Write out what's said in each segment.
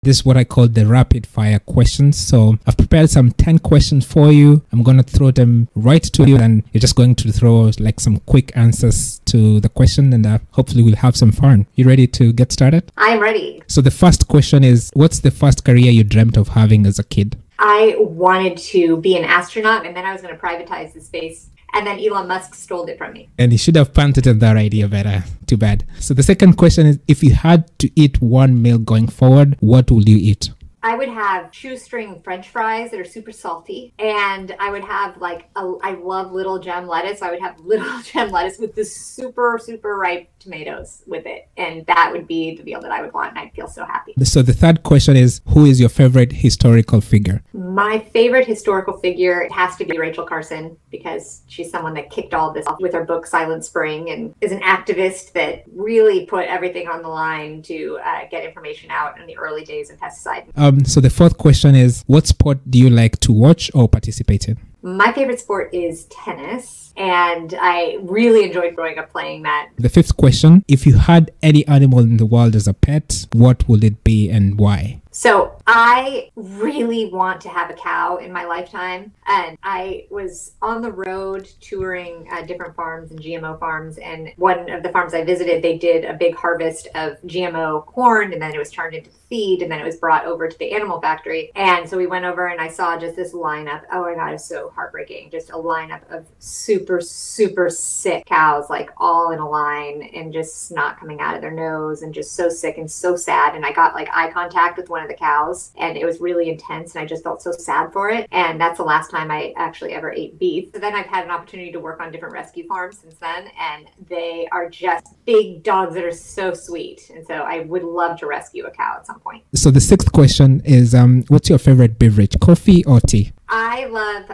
This is what I call the rapid fire questions. So I've prepared some 10 questions for you. I'm going to throw them right to you, and you're just going to throw like some quick answers to the question, and hopefully we'll have some fun. You ready to get started? I'm ready. So the first question is, what's the first career you dreamt of having as a kid? I wanted to be an astronaut, and then I was going to privatize the space. And then Elon Musk stole it from me. And he should have patented that idea better. Too bad. So the second question is, if you had to eat one meal going forward, what would you eat? I would have shoestring French fries that are super salty. And I would have I love little gem lettuce. So I would have little gem lettuce with this super, super ripe tomatoes with it. And that would be the meal that I would want. And I'd feel so happy. So the third question is, who is your favorite historical figure? My favorite historical figure has to be Rachel Carson, because she's someone that kicked all this off with her book Silent Spring, and is an activist that really put everything on the line to get information out in the early days of pesticide. So the fourth question is, what sport do you like to watch or participate in? My favorite sport is tennis, and I really enjoyed growing up playing that. The fifth question, if you had any animal in the world as a pet, what would it be and why? So I really want to have a cow in my lifetime. And I was on the road touring different farms and GMO farms. And one of the farms I visited, they did a big harvest of GMO corn, and then it was turned into feed, and then it was brought over to the animal factory. And so we went over and I saw just this lineup. Oh my God, it's so heartbreaking. Just a lineup of super, super sick cows, like all in a line, and just snot coming out of their nose, and just so sick and so sad. And I got like eye contact with one of the cows, and it was really intense, and I just felt so sad for it. And that's the last time I actually ever ate beef. So then I've had an opportunity to work on different rescue farms since then, and they are just big dogs that are so sweet. And so I would love to rescue a cow at some point. So the sixth question is, what's your favorite beverage, coffee or tea? I love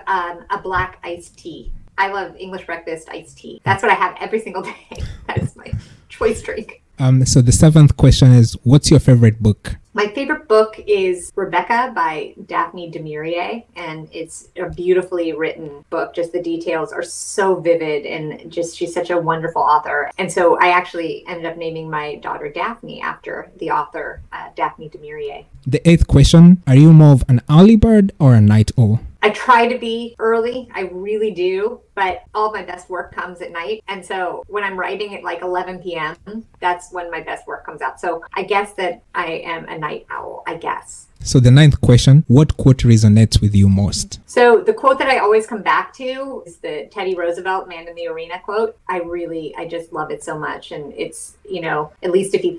a black iced tea. I love English breakfast iced tea. That's what I have every single day. That is my choice drink. So the seventh question is, what's your favorite book? My favorite book is Rebecca by Daphne du Maurier, and it's a beautifully written book. Just the details are so vivid, and just she's such a wonderful author. And so I actually ended up naming my daughter Daphne after the author, Daphne du Maurier. The eighth question, are you more of an early bird or a night owl? I try to be early, I really do, but all of my best work comes at night. And so when I'm writing at like 11 p.m., that's when my best work comes out. So I guess that I am a night owl, I guess. So the ninth question, what quote resonates with you most? So the quote that I always come back to is the Teddy Roosevelt Man in the Arena quote. I just love it so much. And it's, at least if he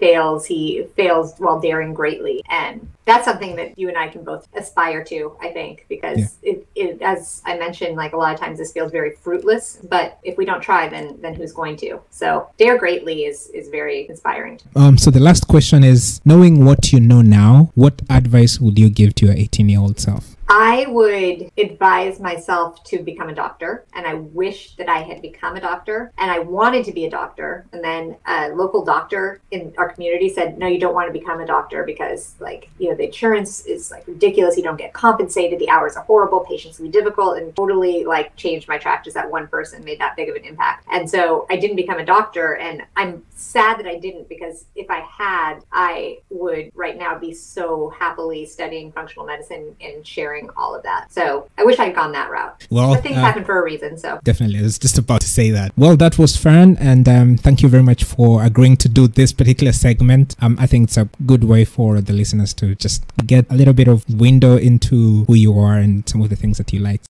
fails while daring greatly. And that's something that you and I can both aspire to, I think, because it as I mentioned, like a lot of times this feels very fruitless, but if we don't try, then who's going to? So dare greatly is very inspiring. So the last question is, knowing what you know now, what advice would you give to your 18-year-old self? I would advise myself to become a doctor, and I wish that I had become a doctor, and I wanted to be a doctor. And then a local doctor in our community said, no, you don't want to become a doctor because the insurance is ridiculous. You don't get compensated. The hours are horrible. Patients will be difficult, and totally changed my track. Just that one person made that big of an impact. And so I didn't become a doctor, and I'm sad that I didn't, because if I had, I would right now be so happily studying functional medicine and sharing all of that. So I wish I'd gone that route. Well, but things happen for a reason. So definitely, I was just about to say that. Well, that was fun, and thank you very much for agreeing to do this particular segment. I think it's a good way for the listeners to just get a little bit of window into who you are and some of the things that you like.